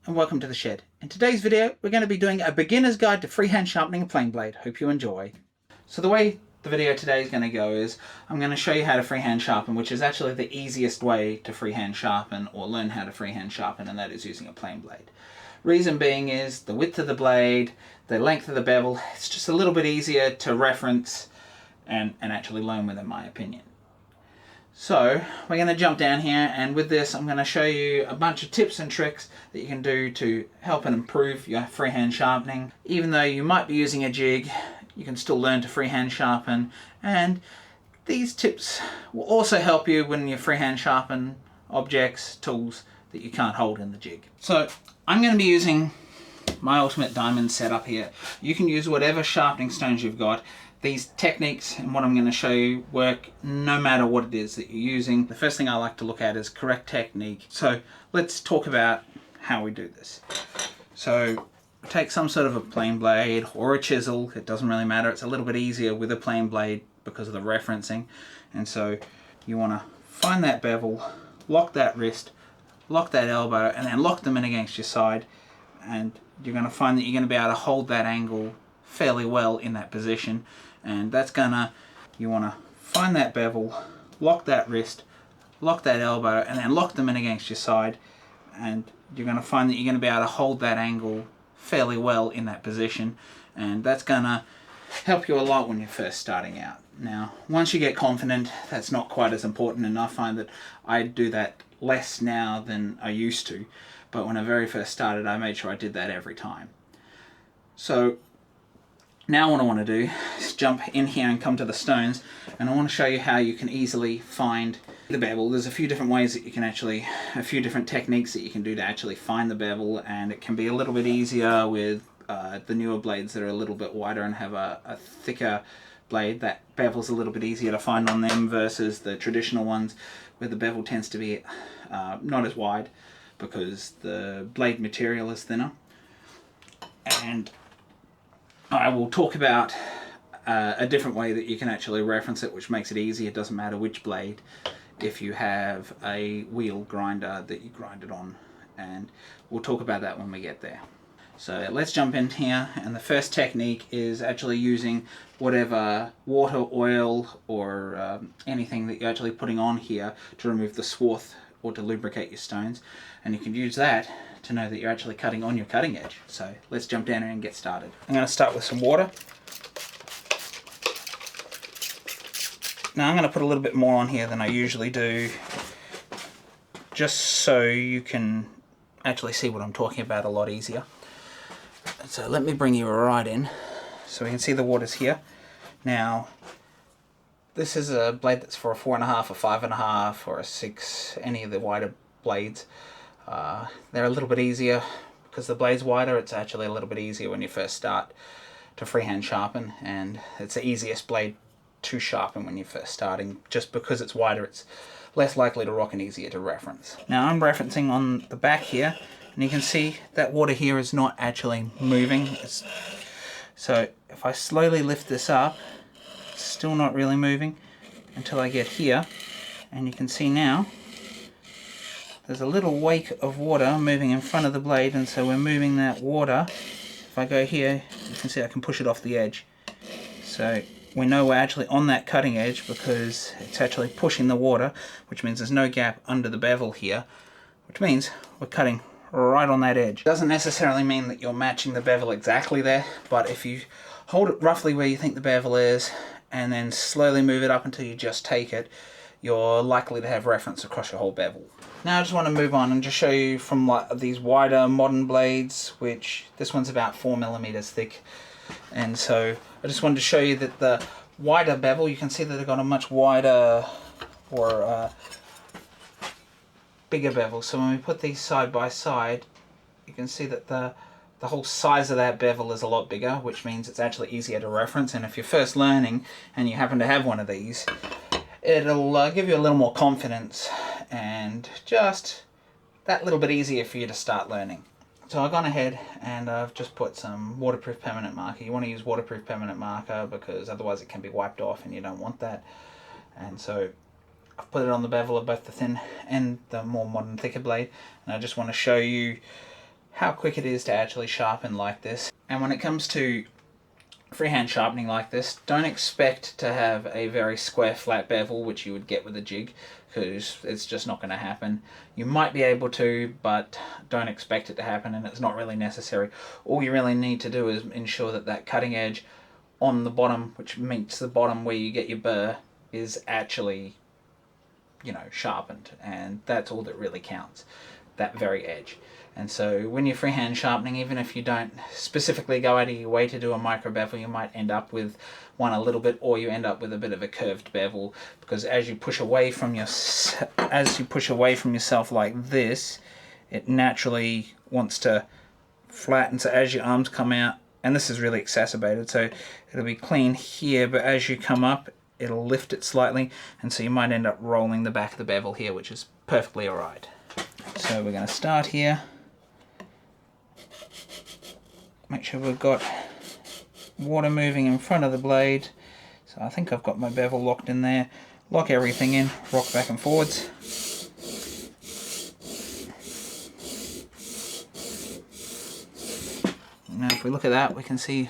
and welcome to the shed. In today's video we're going to be doing a beginner's guide to freehand sharpening a plane blade. Hope you enjoy. So the way the video today is going to go is I'm going to show you how to freehand sharpen, which is actually the easiest way to freehand sharpen or learn how to freehand sharpen, and that is using a plane blade. Reason being is the width of the blade, the length of the bevel, it's just a little bit easier to reference and actually learn with, in my opinion. So we're going to jump down here, and with this I'm going to show you a bunch of tips and tricks that you can do to help and improve your freehand sharpening. Even though you might be using a jig, you can still learn to freehand sharpen, and these tips will also help you when you freehand sharpen objects, tools that you can't hold in the jig. So I'm going to be using my ultimate diamond setup here. You can use whatever sharpening stones you've got. These techniques and what I'm going to show you work no matter what it is that you're using. The first thing I like to look at is correct technique. So let's talk about how we do this. So take some sort of a plane blade or a chisel, it doesn't really matter. It's a little bit easier with a plane blade because of the referencing. And so you want to find that bevel, lock that wrist, lock that elbow, and then lock them in against your side. And you're going to find that you're going to be able to hold that angle fairly well in that position. And that's gonna, you want to find that bevel, lock that wrist, lock that elbow, and then lock them in against your side. And you're going to find that you're going to be able to hold that angle fairly well in that position. And that's gonna help you a lot when you're first starting out. Now, once you get confident, that's not quite as important, and I find that I do that less now than I used to. But when I very first started, I made sure I did that every time. So now what I want to do is jump in here and come to the stones, and I want to show you how you can easily find the bevel. There's a few different ways that you can a few different techniques that you can do to actually find the bevel, and it can be a little bit easier with the newer blades that are a little bit wider and have a thicker blade. That bevel's a little bit easier to find on them versus the traditional ones where the bevel tends to be not as wide because the blade material is thinner. And I will talk about a different way that you can actually reference it, which makes it easy. It doesn't matter which blade, if you have a wheel grinder that you grind it on, and we'll talk about that when we get there. So let's jump in here, and the first technique is actually using whatever water, oil, or anything that you're actually putting on here to remove the swarth or to lubricate your stones, and you can use that to know that you're actually cutting on your cutting edge. So let's jump down here and get started. I'm going to start with some water. Now I'm going to put a little bit more on here than I usually do, just so you can actually see what I'm talking about a lot easier. So let me bring you right in so we can see the water's here. Now this is a blade that's for a 4.5, a 5.5, or a 6, any of the wider blades. They're a little bit easier because the blade's wider. It's actually a little bit easier when you first start to freehand sharpen, and it's the easiest blade to sharpen when you're first starting. Just because it's wider, it's less likely to rock and easier to reference. Now I'm referencing on the back here, and you can see that water here is not actually moving. So if I slowly lift this up, it's still not really moving until I get here, and you can see now there's a little wake of water moving in front of the blade, and so we're moving that water. If I go here, you can see I can push it off the edge. So we know we're actually on that cutting edge because it's actually pushing the water, which means there's no gap under the bevel here, which means we're cutting right on that edge. Doesn't necessarily mean that you're matching the bevel exactly there, but if you hold it roughly where you think the bevel is and then slowly move it up until you just take it, you're likely to have reference across your whole bevel. Now I just want to move on and just show you from these wider modern blades, which this one's about 4mm thick, and so I just wanted to show you that the wider bevel, you can see that they've got a much wider or bigger bevel. So when we put these side by side, you can see that the whole size of that bevel is a lot bigger, which means it's actually easier to reference. And if you're first learning and you happen to have one of these, it'll give you a little more confidence and just that little bit easier for you to start learning. So I've gone ahead and I've just put some waterproof permanent marker. You want to use waterproof permanent marker because otherwise it can be wiped off and you don't want that. And so I've put it on the bevel of both the thin and the more modern thicker blade, and I just want to show you how quick it is to actually sharpen like this. And when it comes to freehand sharpening like this, don't expect to have a very square flat bevel which you would get with a jig, because it's just not going to happen. You might be able to, but don't expect it to happen, and it's not really necessary. All you really need to do is ensure that that cutting edge on the bottom, which meets the bottom where you get your burr, is actually, you know, sharpened, and that's all that really counts, that very edge. And so when you're freehand sharpening, even if you don't specifically go out of your way to do a micro bevel, you might end up with one a little bit, or you end up with a bit of a curved bevel, because as you push away from yourself like this, it naturally wants to flatten. So as your arms come out, and this is really exacerbated, so it'll be clean here, but as you come up, it'll lift it slightly, and so you might end up rolling the back of the bevel here, which is perfectly alright. So we're going to start here. Make sure we've got water moving in front of the blade. So I think I've got my bevel locked in there. Lock everything in, rock back and forwards. Now if we look at that, we can see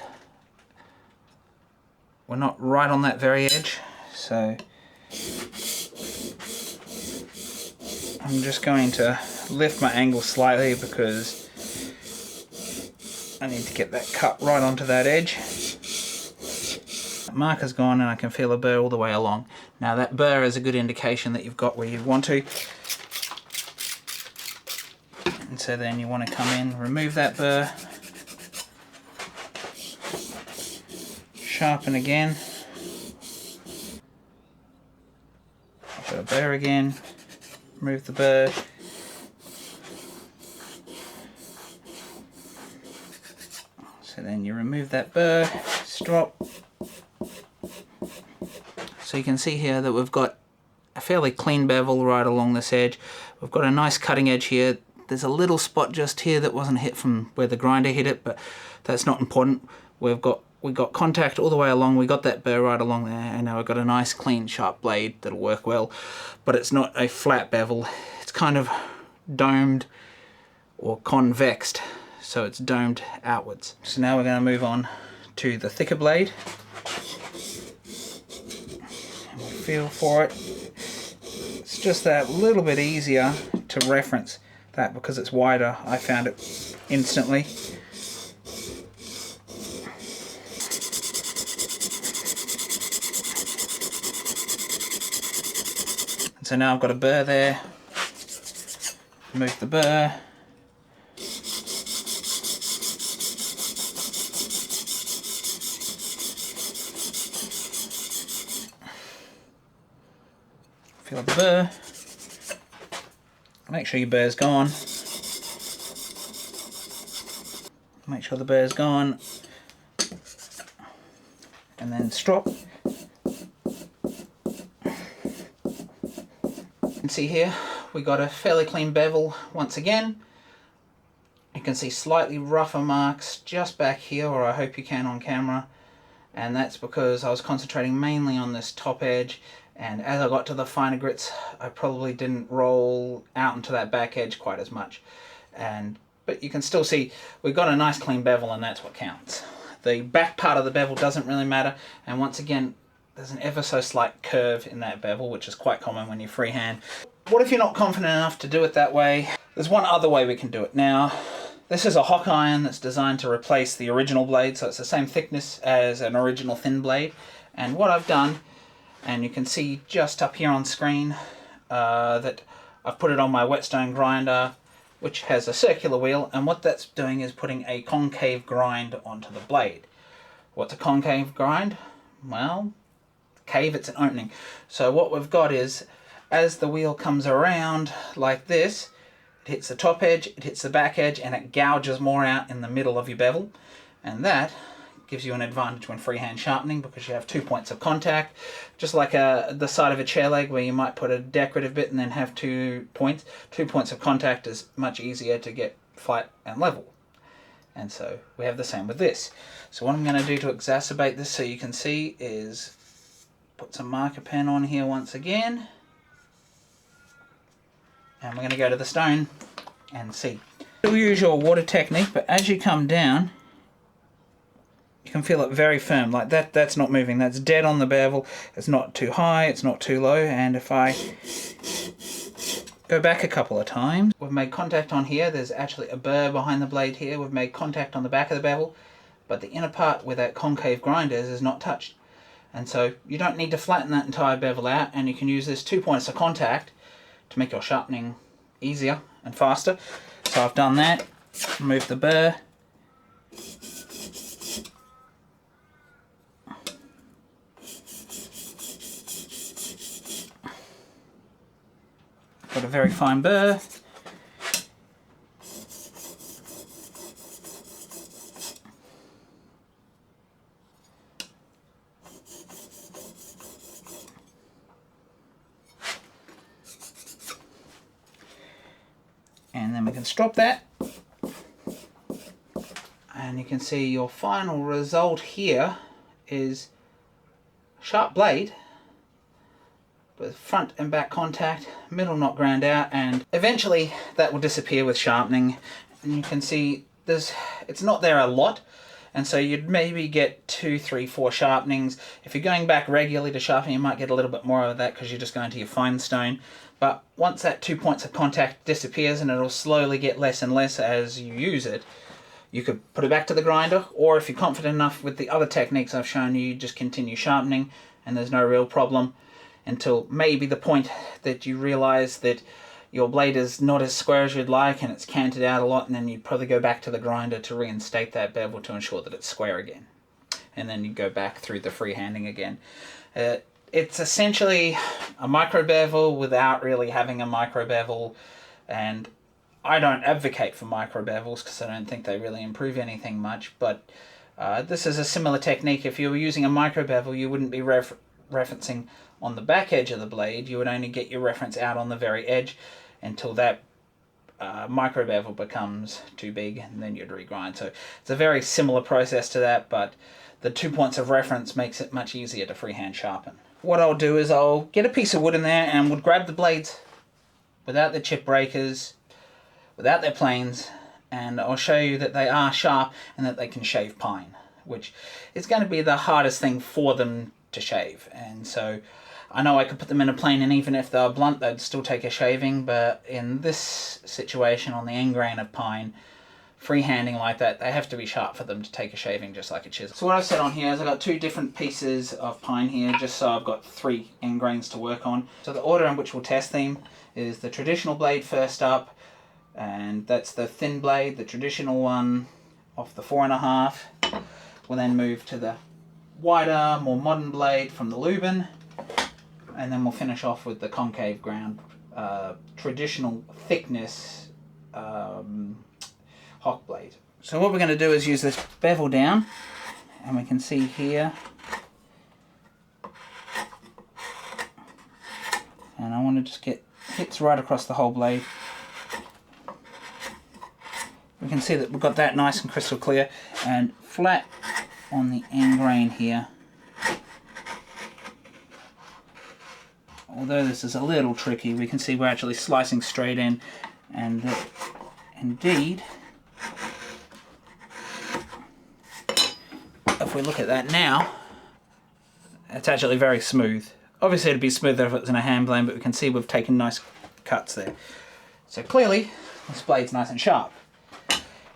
we're not right on that very edge. So I'm just going to lift my angle slightly because I need to get that cut right onto that edge. That marker's gone and I can feel a burr all the way along. Now that burr is a good indication that you've got where you want to. And so then you want to come in, remove that burr, sharpen again, got a burr again, remove the burr, so then you remove that burr, strop. So you can see here that we've got a fairly clean bevel right along this edge. We've got a nice cutting edge here. There's a little spot just here that wasn't hit from where the grinder hit it, but that's not important. We got contact all the way along, we got that burr right along there, and now we've got a nice clean sharp blade that'll work well, but it's not a flat bevel. It's kind of domed or convexed, so it's domed outwards. So now we're going to move on to the thicker blade. And we'll feel for it. It's just that little bit easier to reference that because it's wider. I found it instantly. So now I've got a burr there, remove the burr, feel the burr, make sure your burr's gone, make sure the burr's gone, and then strop. See here, we got a fairly clean bevel once again. You can see slightly rougher marks just back here, or I hope you can on camera, and that's because I was concentrating mainly on this top edge, and as I got to the finer grits I probably didn't roll out into that back edge quite as much, but you can still see we've got a nice clean bevel, and that's what counts. The back part of the bevel doesn't really matter, and once again there's an ever so slight curve in that bevel, which is quite common when you freehand. What if you're not confident enough to do it that way? There's one other way we can do it. Now, this is a hock iron that's designed to replace the original blade, so it's the same thickness as an original thin blade. And what I've done, and you can see just up here on screen, that I've put it on my whetstone grinder, which has a circular wheel, and what that's doing is putting a concave grind onto the blade. What's a concave grind? Well, cave, it's an opening. So what we've got is, as the wheel comes around like this, it hits the top edge, it hits the back edge, and it gouges more out in the middle of your bevel. And that gives you an advantage when freehand sharpening because you have 2 points of contact, just like the side of a chair leg where you might put a decorative bit and then have 2 points. 2 points of contact is much easier to get flat and level. And so we have the same with this. So what I'm going to do to exacerbate this so you can see is put some marker pen on here once again, and we're going to go to the stone and see. Still use your water technique, but as you come down, you can feel it very firm, like that. That's not moving, that's dead on the bevel. It's not too high, it's not too low, and if I go back a couple of times, we've made contact on here. There's actually a burr behind the blade here. We've made contact on the back of the bevel, but the inner part where that concave grind is not touched. And so you don't need to flatten that entire bevel out, and you can use this 2 points of contact to make your sharpening easier and faster. So I've done that, remove the burr. Got a very fine burr. And then we can stop that. And you can see your final result here is sharp blade with front and back contact, middle not ground out, and eventually that will disappear with sharpening. And you can see it's not there a lot, and so you'd maybe get 2, 3, 4 sharpenings. If you're going back regularly to sharpen, you might get a little bit more of that because you're just going to your fine stone. But once that 2 points of contact disappears, and it'll slowly get less and less as you use it, you could put it back to the grinder, or if you're confident enough with the other techniques I've shown you, just continue sharpening and there's no real problem until maybe the point that you realize that your blade is not as square as you'd like and it's canted out a lot, and then you'd probably go back to the grinder to reinstate that bevel to ensure that it's square again. And then you go back through the freehanding again. It's essentially a micro bevel without really having a micro bevel, and I don't advocate for micro bevels because I don't think they really improve anything much, but this is a similar technique. If you were using a micro bevel, you wouldn't be referencing on the back edge of the blade. You would only get your reference out on the very edge until that micro bevel becomes too big, and then you'd regrind. So it's a very similar process to that, but the 2 points of reference makes it much easier to freehand sharpen. What I'll do is I'll get a piece of wood in there and would grab the blades without the chip breakers, without their planes, and I'll show you that they are sharp and that they can shave pine, which is going to be the hardest thing for them to shave. And so I know I could put them in a plane, and even if they're blunt, they'd still take a shaving, but in this situation on the end grain of pine, freehanding like that, they have to be sharp for them to take a shaving just like a chisel. So what I've set on here is I've got 2 different pieces of pine here, just so I've got 3 end grains to work on. So the order in which we'll test them is the traditional blade first up, and that's the thin blade, the traditional one off the 4.5. We'll then move to the wider, more modern blade from the Lubin, and then we'll finish off with the concave ground, traditional thickness hock blade. So what we're going to do is use this bevel down, and we can see here, and I want to just get hits right across the whole blade. We can see that we've got that nice and crystal clear, and flat on the end grain here. Although this is a little tricky, we can see we're actually slicing straight in, and that indeed, if we look at that now, it's actually very smooth. Obviously it'd be smoother if it was in a hand blade, but we can see we've taken nice cuts there. So clearly this blade's nice and sharp.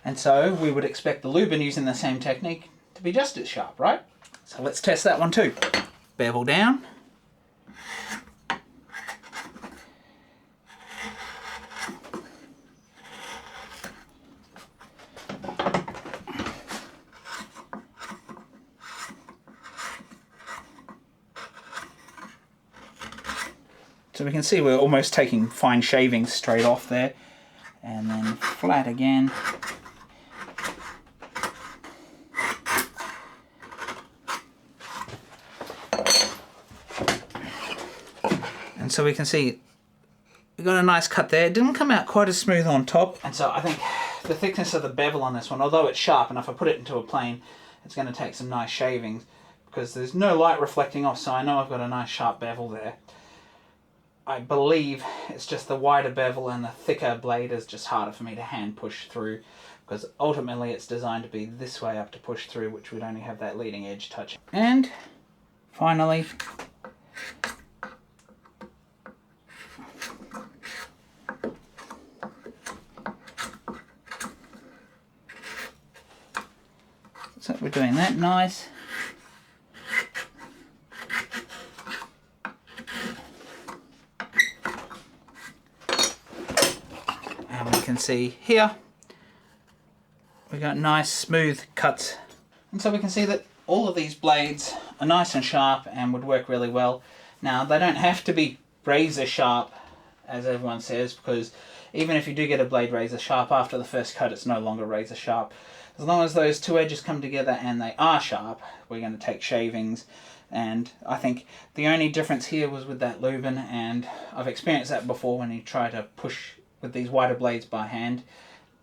And so we would expect the Lubin using the same technique to be just as sharp, right? So let's test that one too. Bevel down. So we can see we're almost taking fine shavings straight off there. And then flat again. And so we can see we got a nice cut there. It didn't come out quite as smooth on top. And so I think the thickness of the bevel on this one, although it's sharp, and if I put it into a plane, it's going to take some nice shavings because there's no light reflecting off, so I know I've got a nice sharp bevel there. I believe it's just the wider bevel and the thicker blade is just harder for me to hand push through, because ultimately it's designed to be this way up to push through, which would only have that leading edge touch. And finally, so we're doing that nice. And we can see here we got nice smooth cuts. And so we can see that all of these blades are nice and sharp and would work really well. Now they don't have to be razor sharp, as everyone says, because even if you do get a blade razor sharp, after the first cut it's no longer razor sharp. As long as those two edges come together and they are sharp, we're going to take shavings. And I think the only difference here was with that Lubin, and I've experienced that before when you try to push with these wider blades by hand.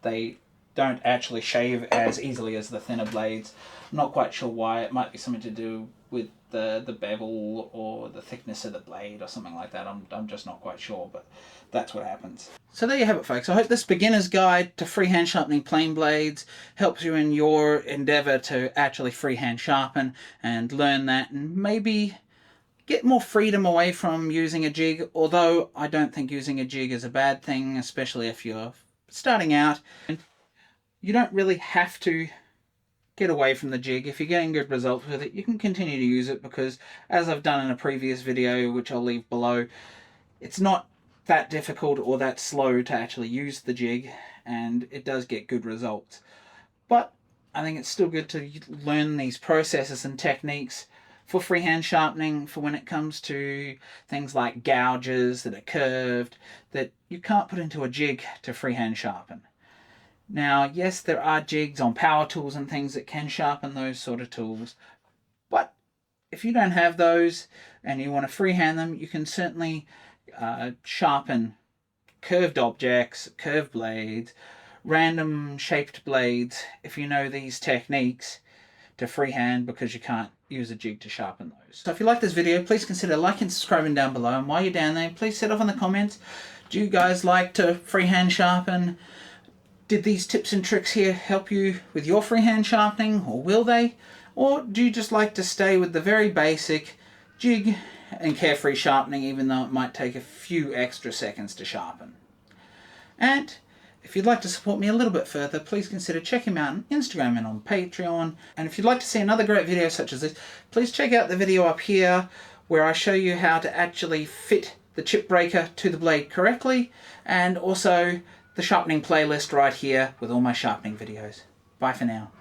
They don't actually shave as easily as the thinner blades. I'm not quite sure why. It might be something to do with the bevel or the thickness of the blade or something like that. I'm just not quite sure, but that's what happens. So there you have it, folks. I hope this beginner's guide to freehand sharpening plane blades helps you in your endeavor to actually freehand sharpen and learn that, and maybe get more freedom away from using a jig, although I don't think using a jig is a bad thing, especially if you're starting out. You don't really have to get away from the jig. If you're getting good results with it, you can continue to use it, because as I've done in a previous video, which I'll leave below, it's not that difficult or that slow to actually use the jig, and it does get good results. But I think it's still good to learn these processes and techniques for freehand sharpening, for when it comes to things like gouges that are curved, that you can't put into a jig to freehand sharpen. Now, yes, there are jigs on power tools and things that can sharpen those sort of tools, but if you don't have those and you want to freehand them, you can certainly sharpen curved objects, curved blades, random shaped blades, if you know these techniques, to freehand, because you can't use a jig to sharpen those. So if you like this video, please consider liking and subscribing down below, and while you're down there, please set off in the comments, do you guys like to freehand sharpen? Did these tips and tricks here help you with your freehand sharpening, or will they? Or do you just like to stay with the very basic jig and carefree sharpening, even though it might take a few extra seconds to sharpen? And if you'd like to support me a little bit further, please consider checking me out on Instagram and on Patreon. And if you'd like to see another great video such as this, please check out the video up here where I show you how to actually fit the chip breaker to the blade correctly, and also the sharpening playlist right here with all my sharpening videos. Bye for now.